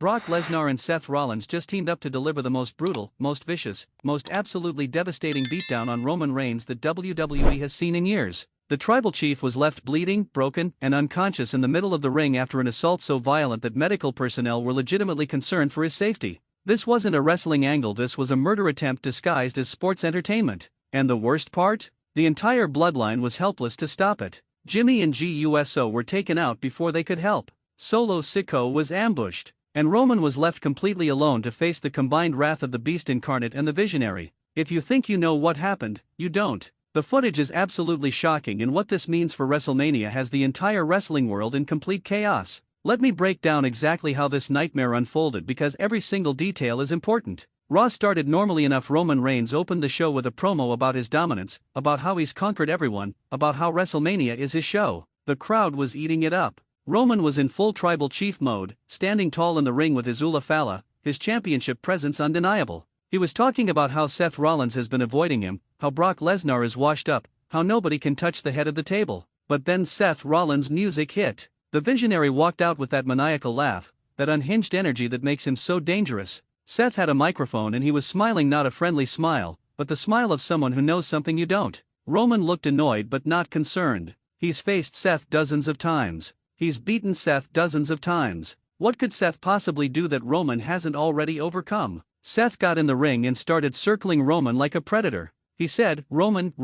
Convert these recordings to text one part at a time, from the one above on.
Brock Lesnar and Seth Rollins just teamed up to deliver the most brutal, most vicious, most absolutely devastating beatdown on Roman Reigns that WWE has seen in years. The tribal chief was left bleeding, broken, and unconscious in the middle of the ring after an assault so violent that medical personnel were legitimately concerned for his safety. This wasn't a wrestling angle, this was a murder attempt disguised as sports entertainment. And the worst part? The entire Bloodline was helpless to stop it. Jimmy and GUSO were taken out before they could help. Solo Sikoa was ambushed. And Roman was left completely alone to face the combined wrath of the Beast Incarnate and the Visionary. If you think you know what happened, you don't. The footage is absolutely shocking, and what this means for WrestleMania has the entire wrestling world in complete chaos. Let me break down exactly how this nightmare unfolded, because every single detail is important. Raw started normally enough. Roman Reigns opened the show with a promo about his dominance, about how he's conquered everyone, about how WrestleMania is his show. The crowd was eating it up. Roman was in full tribal chief mode, standing tall in the ring with his Ula Fala, his championship presence undeniable. He was talking about how Seth Rollins has been avoiding him, how Brock Lesnar is washed up, how nobody can touch the head of the table. But then Seth Rollins' music hit. The Visionary walked out with that maniacal laugh, that unhinged energy that makes him so dangerous. Seth had a microphone and he was smiling, not a friendly smile, but the smile of someone who knows something you don't. Roman looked annoyed but not concerned. He's faced Seth dozens of times. He's beaten Seth dozens of times. What could Seth possibly do that Roman hasn't already overcome? Seth got in the ring and started circling Roman like a predator. He said, Roman,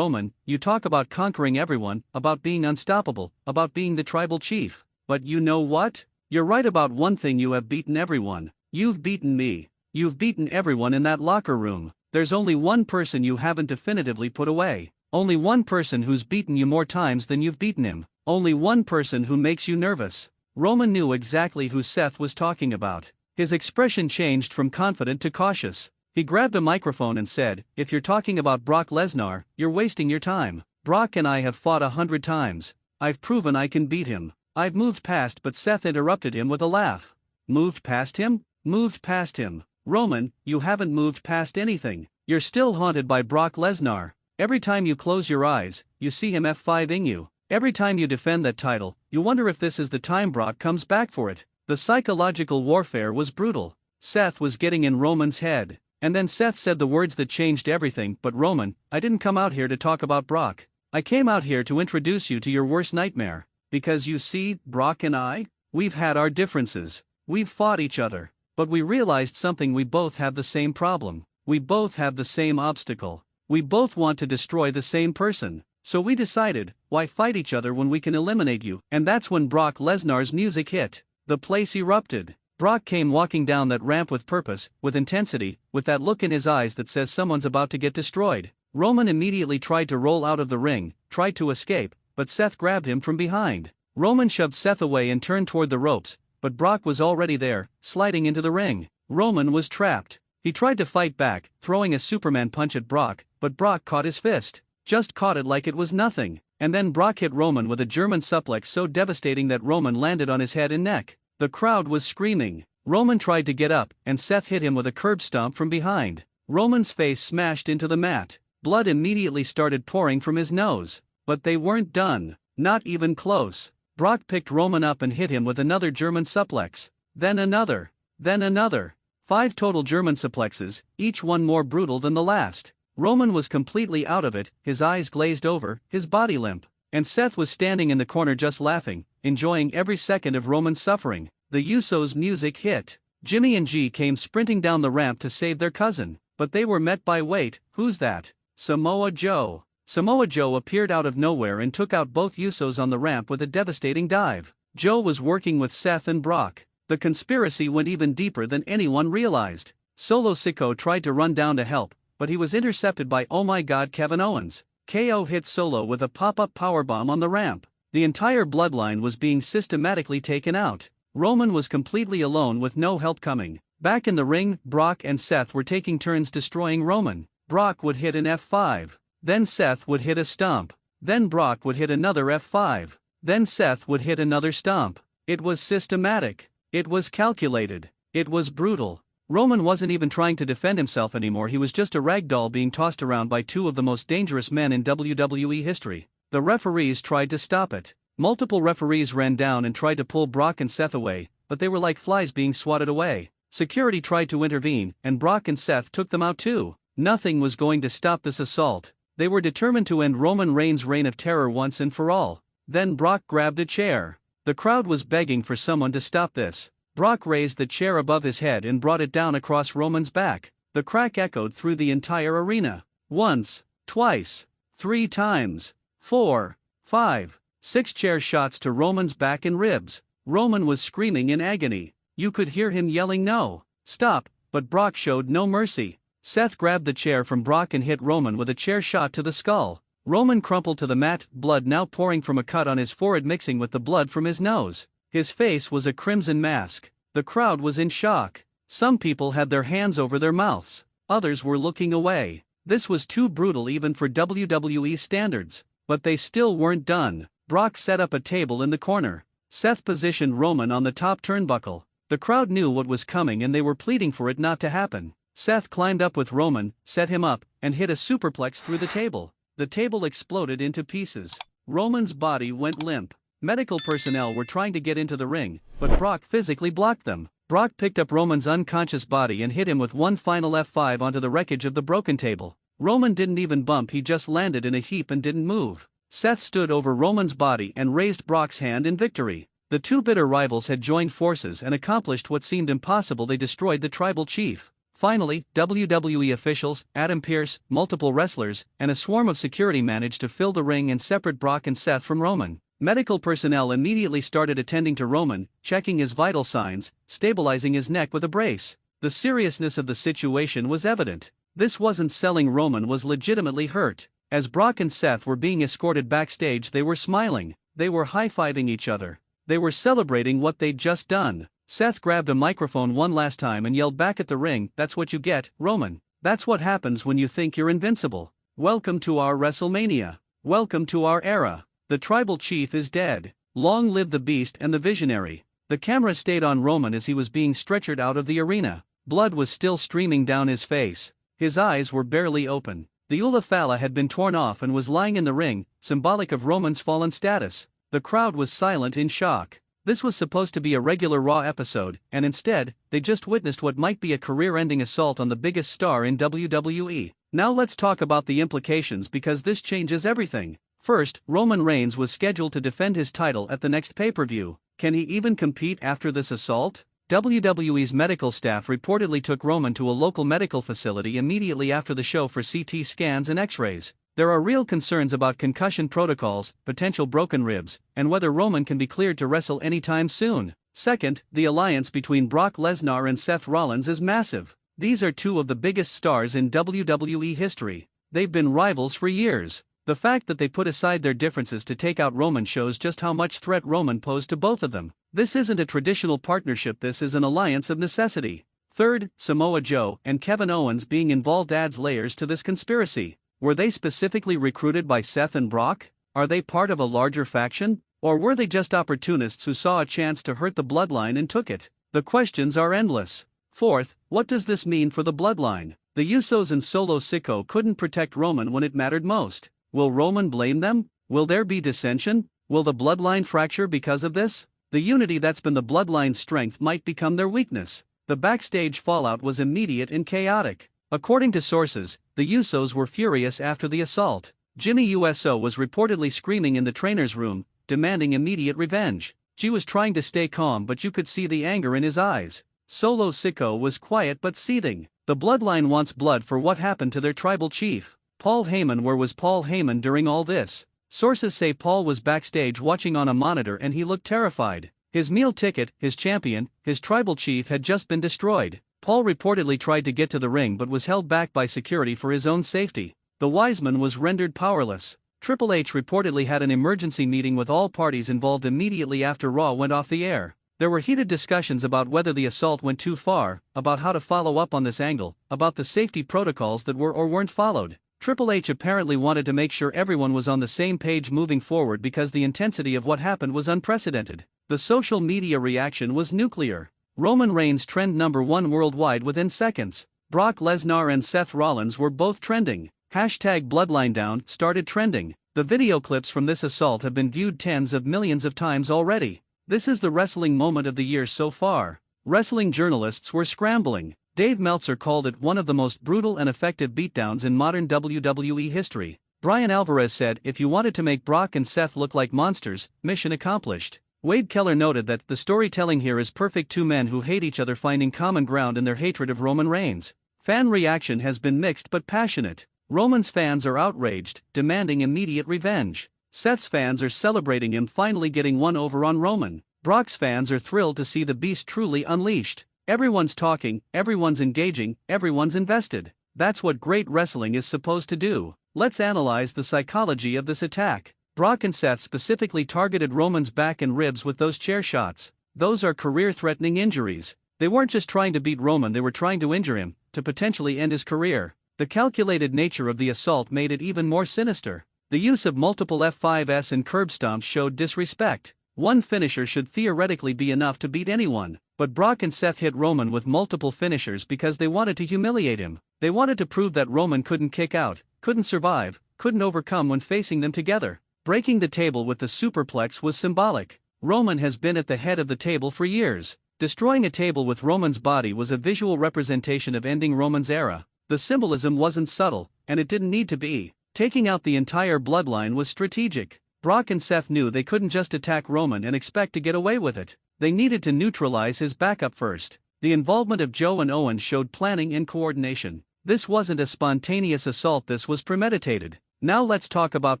you talk about conquering everyone, about being unstoppable, about being the tribal chief. But you know what? You're right about one thing: you have beaten everyone. You've beaten me. You've beaten everyone in that locker room. There's only one person you haven't definitively put away. Only one person who's beaten you more times than you've beaten him. Only one person who makes you nervous. Roman knew exactly who Seth was talking about. His expression changed from confident to cautious. He grabbed a microphone and said, if you're talking about Brock Lesnar, you're wasting your time. Brock and I have fought 100 times. I've proven I can beat him. I've moved past. But Seth interrupted him with a laugh. Moved past him? Moved past him. Roman, you haven't moved past anything. You're still haunted by Brock Lesnar. Every time you close your eyes, you see him F5ing you. Every time you defend that title, you wonder if this is the time Brock comes back for it. The psychological warfare was brutal. Seth was getting in Roman's head. And then Seth said the words that changed everything. But Roman, I didn't come out here to talk about Brock. I came out here to introduce you to your worst nightmare. Because you see, Brock and I, we've had our differences. We've fought each other. But we realized something: we both have the same problem. We both have the same obstacle. We both want to destroy the same person. So we decided, why fight each other when we can eliminate you? And that's when Brock Lesnar's music hit. The place erupted. Brock came walking down that ramp with purpose, with intensity, with that look in his eyes that says someone's about to get destroyed. Roman immediately tried to roll out of the ring, tried to escape, but Seth grabbed him from behind. Roman shoved Seth away and turned toward the ropes, but Brock was already there, sliding into the ring. Roman was trapped. He tried to fight back, throwing a Superman punch at Brock, but Brock caught his fist. Just caught it like it was nothing. And then Brock hit Roman with a German suplex so devastating that Roman landed on his head and neck. The crowd was screaming. Roman tried to get up, and Seth hit him with a curb stomp from behind. Roman's face smashed into the mat. Blood immediately started pouring from his nose. But they weren't done. Not even close. Brock picked Roman up and hit him with another German suplex. Then another. Then another. 5 total German suplexes, each one more brutal than the last. Roman was completely out of it, his eyes glazed over, his body limp. And Seth was standing in the corner just laughing, enjoying every second of Roman's suffering. The Usos' music hit. Jimmy and G came sprinting down the ramp to save their cousin, but they were met by wait, who's that? Samoa Joe. Samoa Joe appeared out of nowhere and took out both Usos on the ramp with a devastating dive. Joe was working with Seth and Brock. The conspiracy went even deeper than anyone realized. Solo Sikoa tried to run down to help, but he was intercepted by oh my god Kevin Owens. KO hit Solo with a pop-up powerbomb on the ramp. The entire Bloodline was being systematically taken out. Roman was completely alone with no help coming. Back in the ring, Brock and Seth were taking turns destroying Roman. Brock would hit an F5. Then Seth would hit a stomp. Then Brock would hit another F5. Then Seth would hit another stomp. It was systematic. It was calculated. It was brutal. Roman wasn't even trying to defend himself anymore. He was just a rag doll being tossed around by 2 of the most dangerous men in WWE history. The referees tried to stop it. Multiple referees ran down and tried to pull Brock and Seth away, but they were like flies being swatted away. Security tried to intervene, and Brock and Seth took them out too. Nothing was going to stop this assault. They were determined to end Roman Reigns' reign of terror once and for all. Then Brock grabbed a chair. The crowd was begging for someone to stop this. Brock raised the chair above his head and brought it down across Roman's back. The crack echoed through the entire arena. Once, twice, 3 times, 4, 5, 6 chair shots to Roman's back and ribs. Roman was screaming in agony. You could hear him yelling no, stop, but Brock showed no mercy. Seth grabbed the chair from Brock and hit Roman with a chair shot to the skull. Roman crumpled to the mat, blood now pouring from a cut on his forehead mixing with the blood from his nose. His face was a crimson mask. The crowd was in shock. Some people had their hands over their mouths. Others were looking away. This was too brutal even for WWE standards. But they still weren't done. Brock set up a table in the corner. Seth positioned Roman on the top turnbuckle. The crowd knew what was coming and they were pleading for it not to happen. Seth climbed up with Roman, set him up, and hit a superplex through the table. The table exploded into pieces. Roman's body went limp. Medical personnel were trying to get into the ring, but Brock physically blocked them. Brock picked up Roman's unconscious body and hit him with one final F5 onto the wreckage of the broken table. Roman didn't even bump, he just landed in a heap and didn't move. Seth stood over Roman's body and raised Brock's hand in victory. The two bitter rivals had joined forces and accomplished what seemed impossible. They destroyed the tribal chief. Finally, WWE officials, Adam Pearce, multiple wrestlers, and a swarm of security managed to fill the ring and separate Brock and Seth from Roman. Medical personnel immediately started attending to Roman, checking his vital signs, stabilizing his neck with a brace. The seriousness of the situation was evident. This wasn't selling. Roman was legitimately hurt. As Brock and Seth were being escorted backstage, they were smiling. They were high-fiving each other. They were celebrating what they'd just done. Seth grabbed a microphone one last time and yelled back at the ring, "That's what you get, Roman. That's what happens when you think you're invincible. Welcome to our WrestleMania. Welcome to our era. The tribal chief is dead. Long live the beast and the visionary." The camera stayed on Roman as he was being stretchered out of the arena. Blood was still streaming down his face. His eyes were barely open. The Ula Fala had been torn off and was lying in the ring, symbolic of Roman's fallen status. The crowd was silent in shock. This was supposed to be a regular Raw episode, and instead, they just witnessed what might be a career-ending assault on the biggest star in WWE. Now let's talk about the implications, because this changes everything. First, Roman Reigns was scheduled to defend his title at the next pay-per-view. Can he even compete after this assault? WWE's medical staff reportedly took Roman to a local medical facility immediately after the show for CT scans and X-rays. There are real concerns about concussion protocols, potential broken ribs, and whether Roman can be cleared to wrestle anytime soon. Second, the alliance between Brock Lesnar and Seth Rollins is massive. These are two of the biggest stars in WWE history. They've been rivals for years. The fact that they put aside their differences to take out Roman shows just how much threat Roman posed to both of them. This isn't a traditional partnership, this is an alliance of necessity. Third, Samoa Joe and Kevin Owens being involved adds layers to this conspiracy. Were they specifically recruited by Seth and Brock? Are they part of a larger faction? Or were they just opportunists who saw a chance to hurt the Bloodline and took it? The questions are endless. Fourth, what does this mean for the Bloodline? The Usos and Solo Sikoa couldn't protect Roman when it mattered most. Will Roman blame them? Will there be dissension? Will the Bloodline fracture because of this? The unity that's been the Bloodline's strength might become their weakness. The backstage fallout was immediate and chaotic. According to sources, the Usos were furious after the assault. Jimmy Uso was reportedly screaming in the trainer's room, demanding immediate revenge. She was trying to stay calm, but you could see the anger in his eyes. Solo Sikoa was quiet but seething. The Bloodline wants blood for what happened to their tribal chief. Paul Heyman. Where was Paul Heyman during all this? Sources say Paul was backstage watching on a monitor and he looked terrified. His meal ticket, his champion, his tribal chief had just been destroyed. Paul reportedly tried to get to the ring but was held back by security for his own safety. The Wiseman was rendered powerless. Triple H reportedly had an emergency meeting with all parties involved immediately after Raw went off the air. There were heated discussions about whether the assault went too far, about how to follow up on this angle, about the safety protocols that were or weren't followed. Triple H apparently wanted to make sure everyone was on the same page moving forward because the intensity of what happened was unprecedented. The social media reaction was nuclear. Roman Reigns trend #1 worldwide within seconds. Brock Lesnar and Seth Rollins were both trending. #BloodlineDown started trending. The video clips from this assault have been viewed tens of millions of times already. This is the wrestling moment of the year so far. Wrestling journalists were scrambling. Dave Meltzer called it one of the most brutal and effective beatdowns in modern WWE history. Brian Alvarez said, "If you wanted to make Brock and Seth look like monsters, mission accomplished." Wade Keller noted that the storytelling here is perfect, two men who hate each other finding common ground in their hatred of Roman Reigns. Fan reaction has been mixed but passionate. Roman's fans are outraged, demanding immediate revenge. Seth's fans are celebrating him finally getting one over on Roman. Brock's fans are thrilled to see the beast truly unleashed. Everyone's talking, everyone's engaging, everyone's invested. That's what great wrestling is supposed to do. Let's analyze the psychology of this attack. Brock and Seth specifically targeted Roman's back and ribs with those chair shots. Those are career-threatening injuries. They weren't just trying to beat Roman, they were trying to injure him, to potentially end his career. The calculated nature of the assault made it even more sinister. The use of multiple F5s and curb stomps showed disrespect. One finisher should theoretically be enough to beat anyone, but Brock and Seth hit Roman with multiple finishers because they wanted to humiliate him. They wanted to prove that Roman couldn't kick out, couldn't survive, couldn't overcome when facing them together. Breaking the table with the superplex was symbolic. Roman has been at the head of the table for years. Destroying a table with Roman's body was a visual representation of ending Roman's era. The symbolism wasn't subtle, and it didn't need to be. Taking out the entire bloodline was strategic. Brock and Seth knew they couldn't just attack Roman and expect to get away with it. They needed to neutralize his backup first. The involvement of Joe and Owen showed planning and coordination. This wasn't a spontaneous assault, this was premeditated. Now let's talk about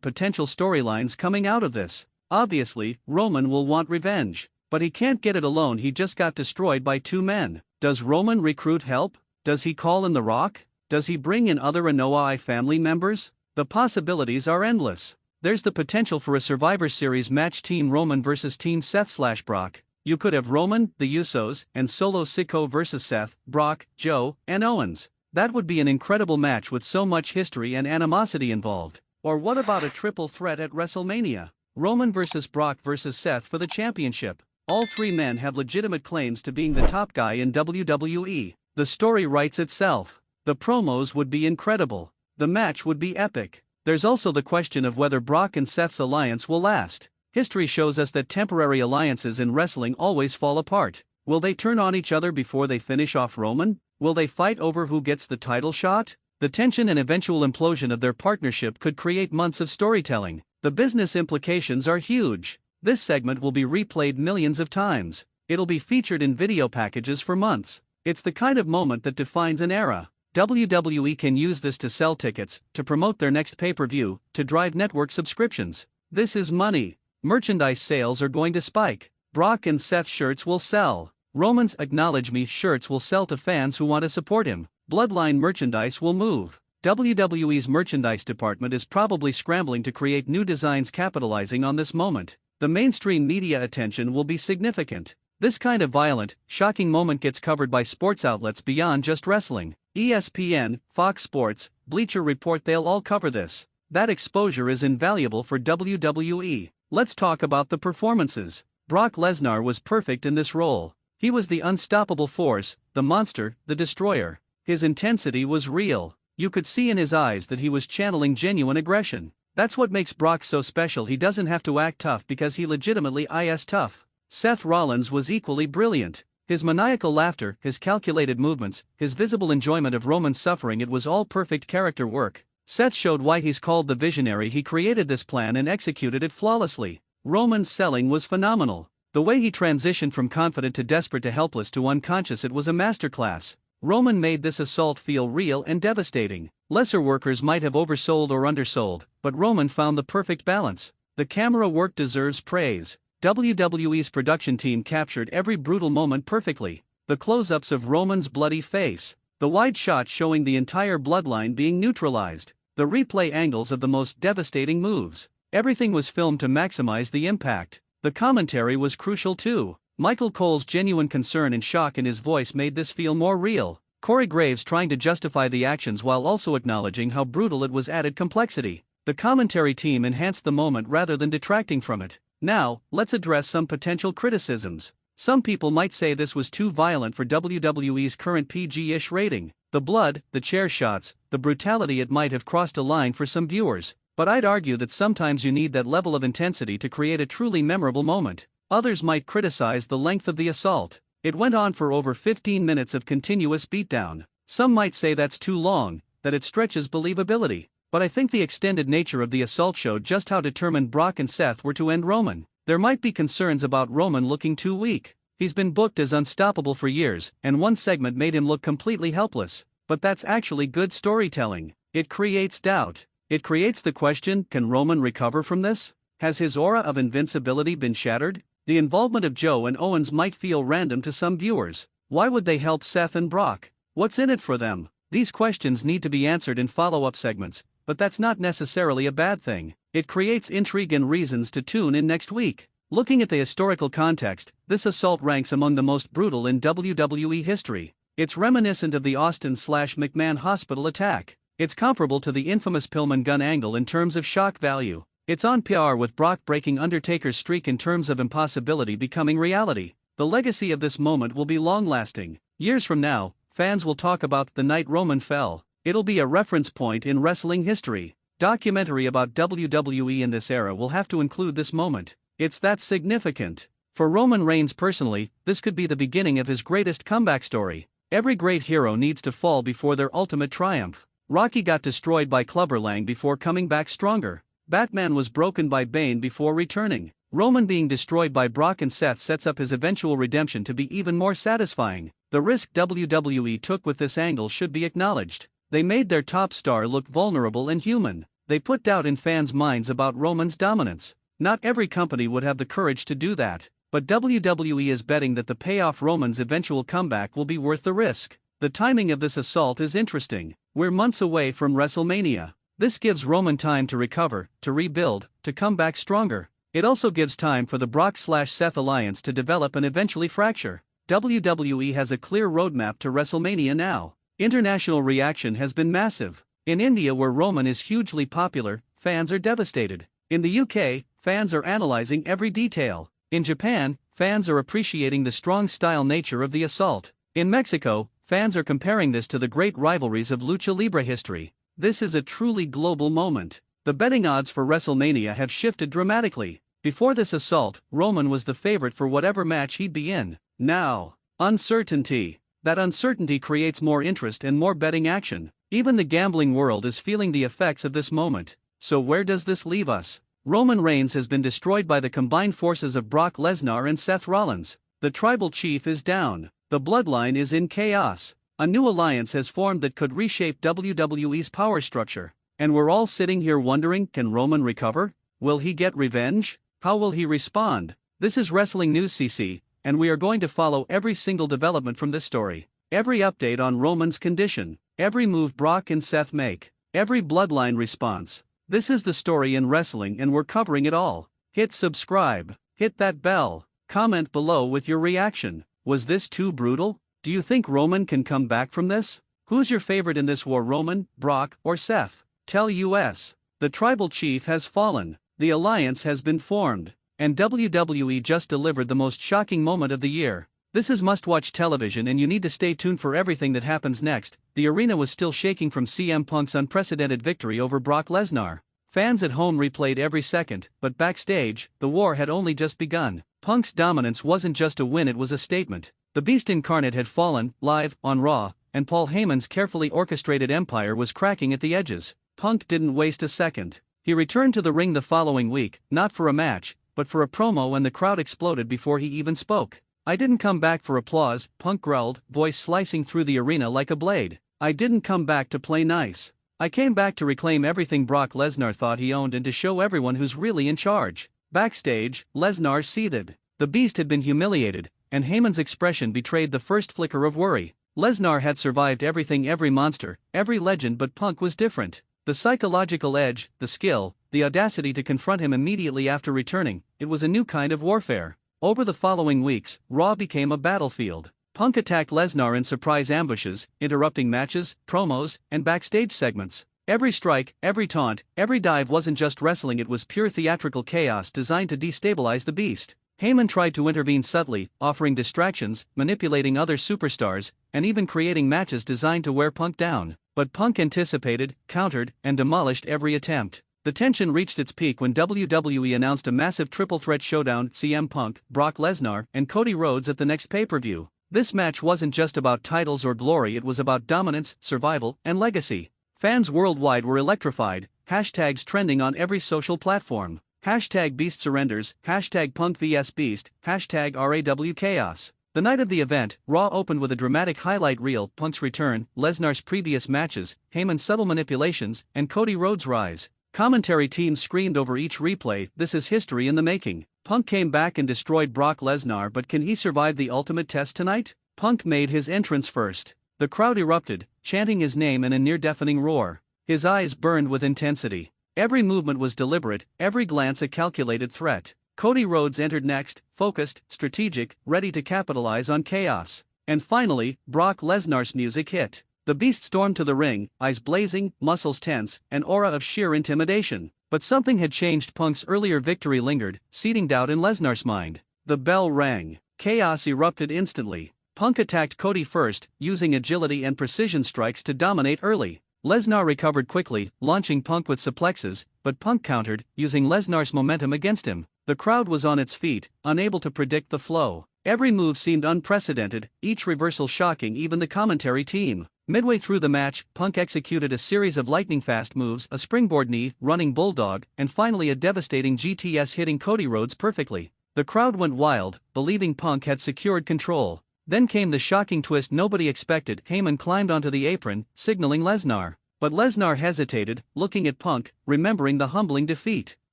potential storylines coming out of this. Obviously, Roman will want revenge. But he can't get it alone, he just got destroyed by two men. Does Roman recruit help? Does he call in The Rock? Does he bring in other Anoa'i family members? The possibilities are endless. There's the potential for a Survivor Series match, Team Roman versus Team Seth/Brock. You could have Roman, the Usos, and Solo Sikoa versus Seth, Brock, Joe, and Owens. That would be an incredible match with so much history and animosity involved. Or what about a triple threat at WrestleMania? Roman versus Brock versus Seth for the championship. All three men have legitimate claims to being the top guy in WWE. The story writes itself. The promos would be incredible. The match would be epic. There's also the question of whether Brock and Seth's alliance will last. History shows us that temporary alliances in wrestling always fall apart. Will they turn on each other before they finish off Roman? Will they fight over who gets the title shot? The tension and eventual implosion of their partnership could create months of storytelling. The business implications are huge. This segment will be replayed millions of times. It'll be featured in video packages for months. It's the kind of moment that defines an era. WWE can use this to sell tickets, to promote their next pay-per-view, to drive network subscriptions. This is money. Merchandise sales are going to spike. Brock and Seth shirts will sell. Roman's "Acknowledge Me" shirts will sell to fans who want to support him. Bloodline merchandise will move. WWE's merchandise department is probably scrambling to create new designs capitalizing on this moment. The mainstream media attention will be significant. This kind of violent, shocking moment gets covered by sports outlets beyond just wrestling. ESPN, Fox Sports, Bleacher Report, they'll all cover this. That exposure is invaluable for WWE. Let's talk about the performances. Brock Lesnar was perfect in this role. He was the unstoppable force, the monster, the destroyer. His intensity was real. You could see in his eyes that he was channeling genuine aggression. That's what makes Brock so special. He doesn't have to act tough because he legitimately is tough. Seth Rollins was equally brilliant. His maniacal laughter, his calculated movements, his visible enjoyment of Roman's suffering, it was all perfect character work. Seth showed why he's called the visionary. He created this plan and executed it flawlessly. Roman's selling was phenomenal. The way he transitioned from confident to desperate to helpless to unconscious, it was a masterclass. Roman made this assault feel real and devastating. Lesser workers might have oversold or undersold, but Roman found the perfect balance. The camera work deserves praise. WWE's production team captured every brutal moment perfectly. The close-ups of Roman's bloody face, the wide shot showing the entire bloodline being neutralized, the replay angles of the most devastating moves. Everything was filmed to maximize the impact. The commentary was crucial too. Michael Cole's genuine concern and shock in his voice made this feel more real. Corey Graves trying to justify the actions while also acknowledging how brutal it was added complexity. The commentary team enhanced the moment rather than detracting from it. Now, let's address some potential criticisms. Some people might say this was too violent for WWE's current PG-ish rating. The blood, the chair shots, the brutality, it might have crossed a line for some viewers. But I'd argue that sometimes you need that level of intensity to create a truly memorable moment. Others might criticize the length of the assault. It went on for over 15 minutes of continuous beatdown. Some might say that's too long, that it stretches believability. But I think the extended nature of the assault showed just how determined Brock and Seth were to end Roman. There might be concerns about Roman looking too weak. He's been booked as unstoppable for years, and one segment made him look completely helpless. But that's actually good storytelling. It creates doubt. It creates the question, can Roman recover from this? Has his aura of invincibility been shattered? The involvement of Joe and Owens might feel random to some viewers. Why would they help Seth and Brock? What's in it for them? These questions need to be answered in follow-up segments, but that's not necessarily a bad thing. It creates intrigue and reasons to tune in next week. Looking at the historical context, this assault ranks among the most brutal in WWE history. It's reminiscent of the Austin/McMahon hospital attack. It's comparable to the infamous Pillman gun angle in terms of shock value. It's on par with Brock breaking Undertaker's streak in terms of impossibility becoming reality. The legacy of this moment will be long-lasting. Years from now, fans will talk about the night Roman fell. It'll be a reference point in wrestling history. Documentary about WWE in this era will have to include this moment. It's that significant. For Roman Reigns personally, this could be the beginning of his greatest comeback story. Every great hero needs to fall before their ultimate triumph. Rocky got destroyed by Clubber Lang before coming back stronger. Batman was broken by Bane before returning. Roman being destroyed by Brock and Seth sets up his eventual redemption to be even more satisfying. The risk WWE took with this angle should be acknowledged. They made their top star look vulnerable and human. They put doubt in fans' minds about Roman's dominance. Not every company would have the courage to do that, but WWE is betting that the payoff Roman's eventual comeback will be worth the risk. The timing of this assault is interesting. We're months away from WrestleMania. This gives Roman time to recover, to rebuild, to come back stronger. It also gives time for the Brock/Seth alliance to develop and eventually fracture. WWE has a clear roadmap to WrestleMania now. International reaction has been massive. In India, where Roman is hugely popular, fans are devastated. In the UK, fans are analyzing every detail. In Japan, fans are appreciating the strong style nature of the assault. In Mexico, fans are comparing this to the great rivalries of Lucha Libre history. This is a truly global moment. The betting odds for WrestleMania have shifted dramatically. Before this assault, Roman was the favorite for whatever match he'd be in. Now, uncertainty. That uncertainty creates more interest and more betting action. Even the gambling world is feeling the effects of this moment. So where does this leave us? Roman Reigns has been destroyed by the combined forces of Brock Lesnar and Seth Rollins. The tribal chief is down. The bloodline is in chaos. A new alliance has formed that could reshape WWE's power structure. And we're all sitting here wondering, can Roman recover? Will he get revenge? How will he respond? This is WrestlingNewsCC, and we are going to follow every single development from this story. Every update on Roman's condition. Every move Brock and Seth make. Every bloodline response. This is the story in wrestling and we're covering it all. Hit subscribe. Hit that bell. Comment below with your reaction. Was this too brutal? Do you think Roman can come back from this? Who's your favorite in this war, Roman, Brock, or Seth? Tell us. The tribal chief has fallen. The alliance has been formed. And WWE just delivered the most shocking moment of the year. This is must-watch television and you need to stay tuned for everything that happens next. The arena was still shaking from CM Punk's unprecedented victory over Brock Lesnar. Fans at home replayed every second, but backstage, the war had only just begun. Punk's dominance wasn't just a win, it was a statement. The Beast Incarnate had fallen, live, on Raw, and Paul Heyman's carefully orchestrated empire was cracking at the edges. Punk didn't waste a second. He returned to the ring the following week, not for a match, but for a promo, and the crowd exploded before he even spoke. "I didn't come back for applause," Punk growled, voice slicing through the arena like a blade. "I didn't come back to play nice. I came back to reclaim everything Brock Lesnar thought he owned and to show everyone who's really in charge." Backstage, Lesnar seethed. The Beast had been humiliated, and Heyman's expression betrayed the first flicker of worry. Lesnar had survived everything, every monster, every legend, but Punk was different. The psychological edge, the skill, the audacity to confront him immediately after returning, it was a new kind of warfare. Over the following weeks, Raw became a battlefield. Punk attacked Lesnar in surprise ambushes, interrupting matches, promos, and backstage segments. Every strike, every taunt, every dive wasn't just wrestling, it was pure theatrical chaos designed to destabilize the Beast. Heyman tried to intervene subtly, offering distractions, manipulating other superstars, and even creating matches designed to wear Punk down. But Punk anticipated, countered, and demolished every attempt. The tension reached its peak when WWE announced a massive triple threat showdown: CM Punk, Brock Lesnar, and Cody Rhodes at the next pay-per-view. This match wasn't just about titles or glory, it was about dominance, survival, and legacy. Fans worldwide were electrified, hashtags trending on every social platform. Hashtag Beast surrenders, hashtag Punk vs Beast, hashtag RAW Chaos. The night of the event, Raw opened with a dramatic highlight reel: Punk's return, Lesnar's previous matches, Heyman's subtle manipulations, and Cody Rhodes' rise. Commentary teams screamed over each replay, "This is history in the making." Punk came back and destroyed Brock Lesnar, but can he survive the ultimate test tonight? Punk made his entrance first. The crowd erupted, chanting his name in a near-deafening roar. His eyes burned with intensity. Every movement was deliberate, every glance a calculated threat. Cody Rhodes entered next, focused, strategic, ready to capitalize on chaos. And finally, Brock Lesnar's music hit. The Beast stormed to the ring, eyes blazing, muscles tense, an aura of sheer intimidation. But something had changed. Punk's earlier victory lingered, seeding doubt in Lesnar's mind. The bell rang. Chaos erupted instantly. Punk attacked Cody first, using agility and precision strikes to dominate early. Lesnar recovered quickly, launching Punk with suplexes, but Punk countered, using Lesnar's momentum against him. The crowd was on its feet, unable to predict the flow. Every move seemed unprecedented, each reversal shocking even the commentary team. Midway through the match, Punk executed a series of lightning-fast moves: a springboard knee, running bulldog, and finally a devastating GTS, hitting Cody Rhodes perfectly. The crowd went wild, believing Punk had secured control. Then came the shocking twist nobody expected: Heyman climbed onto the apron, signaling Lesnar. But Lesnar hesitated, looking at Punk, remembering the humbling defeat.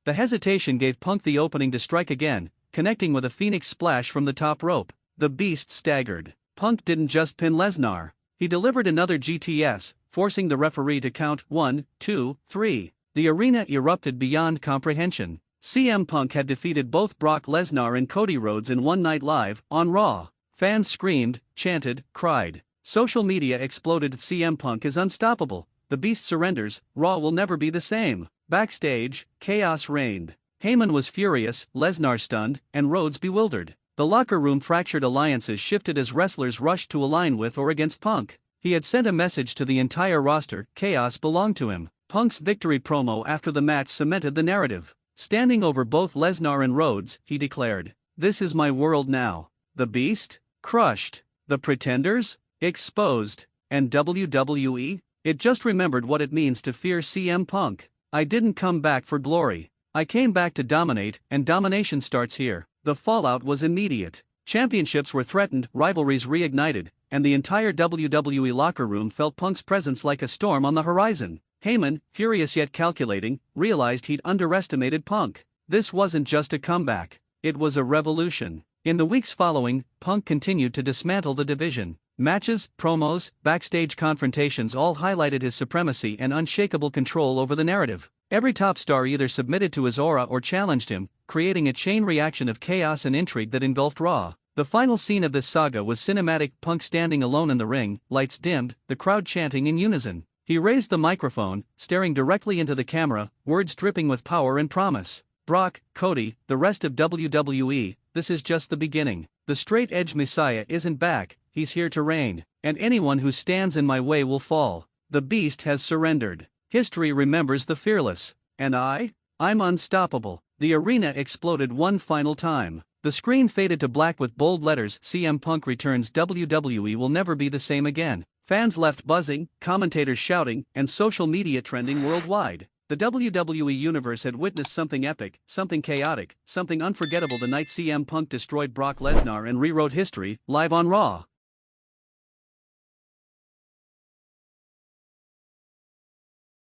The hesitation gave Punk the opening to strike again, connecting with a Phoenix splash from the top rope. The Beast staggered. Punk didn't just pin Lesnar. He delivered another GTS, forcing the referee to count 1, 2, 3. The arena erupted beyond comprehension. CM Punk had defeated both Brock Lesnar and Cody Rhodes in one night live, on Raw. Fans screamed, chanted, cried. Social media exploded: CM Punk is unstoppable. The Beast surrenders, Raw will never be the same. Backstage, chaos reigned. Heyman was furious, Lesnar stunned, and Rhodes bewildered. The locker room fractured, alliances shifted as wrestlers rushed to align with or against Punk. He had sent a message to the entire roster: chaos belonged to him. Punk's victory promo after the match cemented the narrative. Standing over both Lesnar and Rhodes, he declared, "This is my world now." The Beast? Crushed. The Pretenders? Exposed. And WWE? It just remembered what it means to fear CM Punk. "I didn't come back for glory. I came back to dominate, and domination starts here." The fallout was immediate. Championships were threatened, rivalries reignited, and the entire WWE locker room felt Punk's presence like a storm on the horizon. Heyman, furious yet calculating, realized he'd underestimated Punk. This wasn't just a comeback. It was a revolution. In the weeks following, Punk continued to dismantle the division. Matches, promos, backstage confrontations all highlighted his supremacy and unshakable control over the narrative. Every top star either submitted to his aura or challenged him, creating a chain reaction of chaos and intrigue that engulfed Raw. The final scene of this saga was cinematic: Punk standing alone in the ring, lights dimmed, the crowd chanting in unison. He raised the microphone, staring directly into the camera, words dripping with power and promise. "Brock, Cody, the rest of WWE, this is just the beginning. The straight-edge Messiah isn't back, he's here to reign, and anyone who stands in my way will fall. The Beast has surrendered. History remembers the fearless. And I'm unstoppable." The arena exploded one final time. The screen faded to black with bold letters: CM Punk returns, WWE will never be the same again. Fans left buzzing, commentators shouting, and social media trending worldwide. The WWE Universe had witnessed something epic, something chaotic, something unforgettable the night CM Punk destroyed Brock Lesnar and rewrote history, live on Raw.